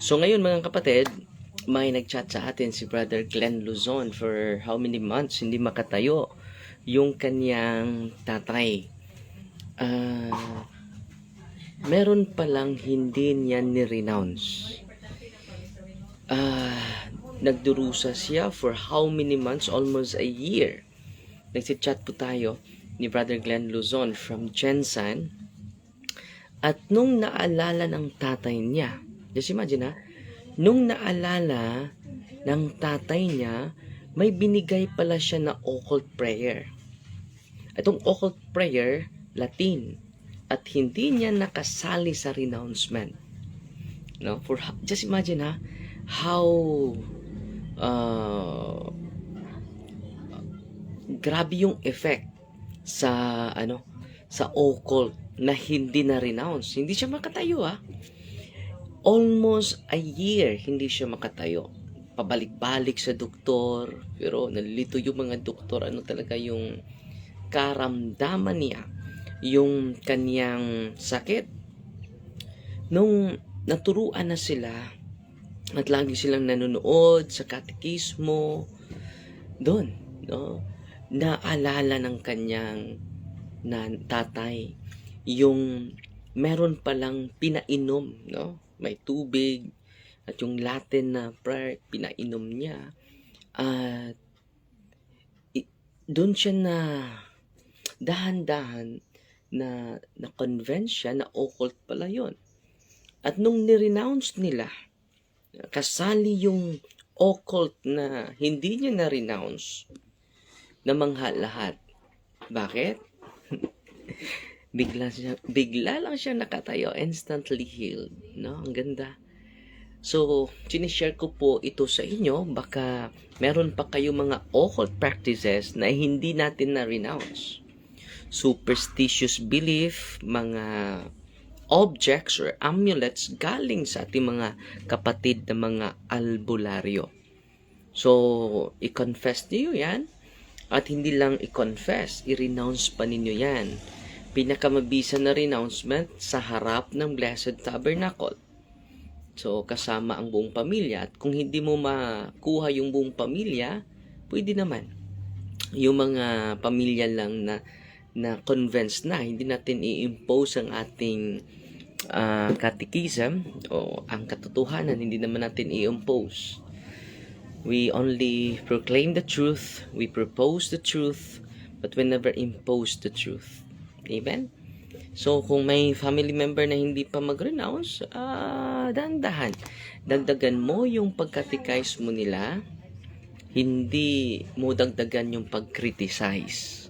So ngayon mga kapatid, may nag-chat sa atin si Brother Glenn Luzon for how many months hindi makatayo yung kanyang tatay. Meron palang hindi niya ni-renounce. Nagdurusa siya for how many months? Almost a year. Nagsi-chat po tayo ni Brother Glenn Luzon from Jensen. At nung naalala ng tatay niya, just imagine nung naalala ng tatay niya, may binigay pala siya na occult prayer. Itong occult prayer, Latin, at hindi niya nakasali sa renouncement. No? Just imagine how grabe yung effect sa sa occult na hindi na renounce. Hindi siya makatayo Almost a year hindi siya makatayo. Pabalik-balik sa doktor, pero nalilito yung mga doktor talaga yung karamdaman niya, yung kanyang sakit. Nung naturuan na sila at lagi silang nanonood sa katekismo, doon, naalala ng kanyang tatay yung meron palang pinainom, may tubig at yung Latin na prayer pinainom niya, at doon siya na dahan-dahan na convince siya na occult pala yon. At nung ni-renounce nila, kasali yung occult na hindi niya na-renounce, namangha lahat. Bakit? bigla lang siya nakatayo, instantly healed. Ang ganda. So, sinishare ko po ito sa inyo. Baka meron pa kayo mga occult practices na hindi natin na-renounce. Superstitious belief, mga objects or amulets galing sa ating mga kapatid na mga albularyo. So, i-confess niyo yan. At hindi lang i-confess, i-renounce pa ninyo yan. Pinakamabisa na renouncement sa harap ng Blessed Tabernacle. So, kasama ang buong pamilya. At kung hindi mo makuha yung buong pamilya, pwede naman. Yung mga pamilya lang na convinced na, hindi natin i-impose ang ating catechism o ang katotohanan, hindi naman natin i-impose. We only proclaim the truth, we propose the truth, but we never impose the truth. Amen? So, kung may family member na hindi pa mag-renounce, dahan-dahan. Dagdagan mo yung pagkaticize mo nila, hindi mo dagdagan yung pag-criticize.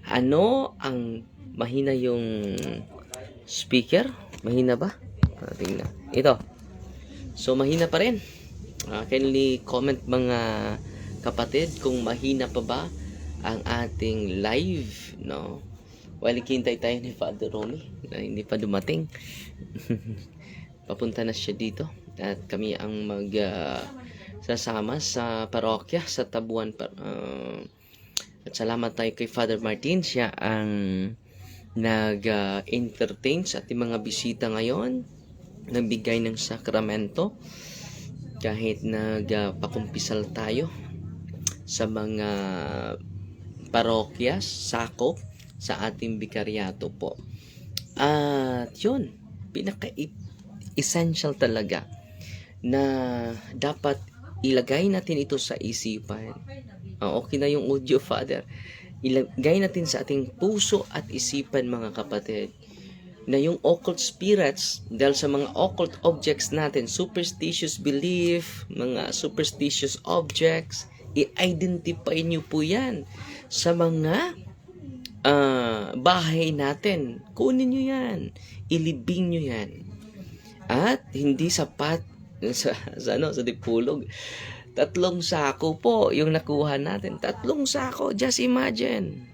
Ano ang mahina yung speaker? Mahina ba? Tingnan. Ito. So, mahina pa rin. Kindly comment mga kapatid kung mahina pa ba ang ating live, While ikintay tayo ni Father Romy na hindi pa dumating. Papunta na siya dito at kami ang sasama sa parokya sa Tabuan. At salamat tayo kay Father Martin. Siya ang nag-entertain sa ating mga bisita ngayon, nagbigay ng sakramento kahit nagpakumpisal tayo sa mga parokya, sakop sa ating bikaryato po. At yun, pinaka-essential talaga na dapat ilagay natin ito sa isipan. Okay na yung audio, Father. Ilagay natin sa ating puso at isipan, mga kapatid, na yung occult spirits, dahil sa mga occult objects natin, superstitious belief, mga superstitious objects, i-identify nyo po yan sa mga bahay natin. Kunin nyo yan. Ilibing nyo yan. At hindi sapat sa dipulog. 3 sako po yung nakuha natin. 3 sako. Just imagine.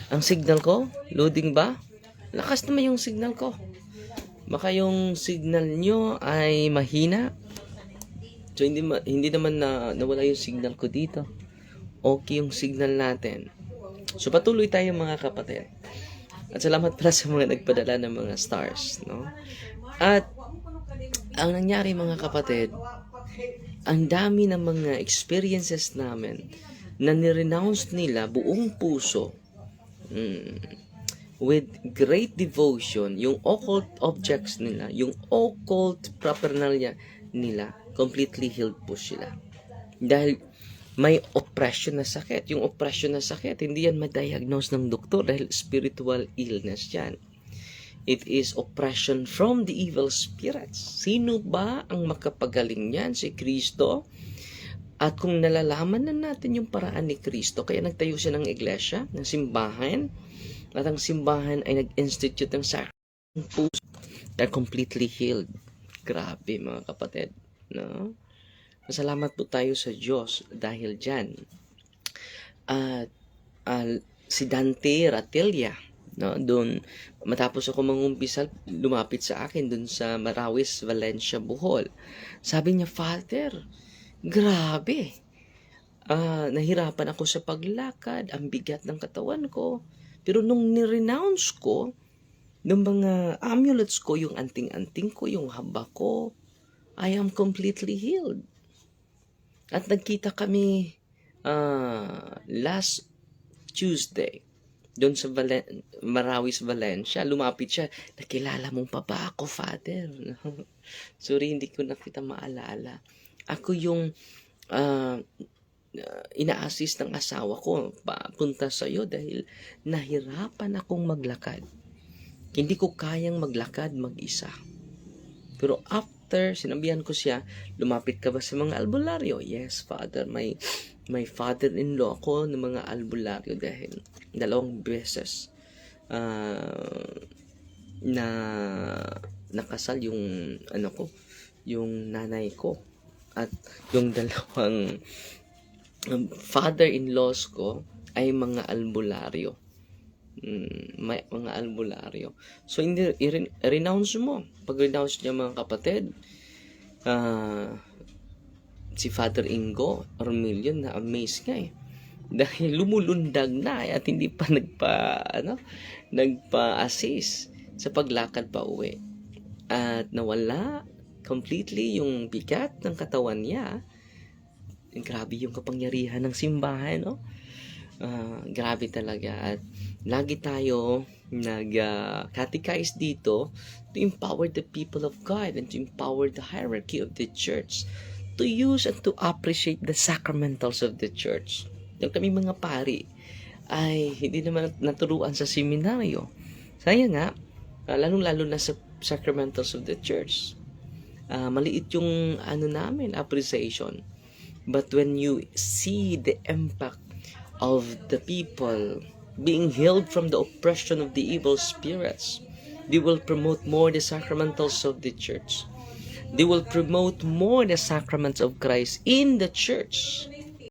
Ang signal ko, loading ba? Lakas naman yung signal ko. Baka yung signal nyo ay mahina. So hindi naman nawala yung signal ko dito. Okay yung signal natin. So patuloy tayo, mga kapatid. At salamat pala sa mga nagpadala ng mga stars, At Ang nangyari mga kapatid, ang dami ng mga experiences namin na nirenounce nila buong puso, with great devotion, yung occult objects nila, yung occult paraphernalia nila, completely healed po sila. Dahil may oppression na sakit. Yung oppression na sakit, hindi yan ma-diagnose ng doktor dahil spiritual illness yan. It is oppression from the evil spirits. Sino ba ang makapagaling yan? Si Kristo. At kung nalalaman na natin yung paraan ni Kristo, kaya nagtayo siya ng iglesia, ng simbahan, at ang simbahan ay nag-institute ng sacrament ng puso, they're completely healed. Grabe mga kapatid. No? Masalamat po tayo sa Diyos dahil dyan. At si Dante Ratilla, no, doon matapos ako mangumpisal, lumapit sa akin doon sa Marawis, Valencia, Bohol. Sabi niya, Father, grabe. Nahirapan ako sa paglakad, ang bigat ng katawan ko. Pero nung nirenounce ko, ng mga amulets ko, yung anting-anting ko, yung haba ko, I am completely healed. At nagkita kami last Tuesday doon sa Marawis, Valencia. Lumapit siya, nakilala mong pa ba ako, Father? Sorry, hindi ko na kita maalala. Ako yung ina-assist ng asawa ko papunta sa iyo dahil nahirapan akong maglakad. Hindi ko kayang maglakad mag-isa. Pero after, sinabihan ko siya, lumapit ka ba sa mga albularyo? Yes, Father. May father-in-law ko ng mga albularyo dahil 2 beses na nakasal yung yung nanay ko. At yung 2 father-in-laws ko ay mga albularyo. May mga albularyo. So, hindi, i-renounce mo. Pag-renounce niya mga kapatid, si Father Ingo Ormilio na amaze nga eh. Dahil lumulundag na at hindi pa nagpa-assist sa paglakad pa uwi. At nawala completely yung bigat ng katawan niya. Grabe yung kapangyarihan ng simbahan, no? Grabe talaga. At lagi tayo nag-catechize dito to empower the people of God and to empower the hierarchy of the church to use and to appreciate the sacramentals of the church. Yung kami mga pari ay hindi naman naturuan sa seminaryo. Sayang nga, lalong-lalo na sa sacramentals of the church. Maliit yung namin, appreciation. But when you see the impact of the people being healed from the oppression of the evil spirits, they will promote more the sacramentals of the church. They will promote more the sacraments of Christ in the church.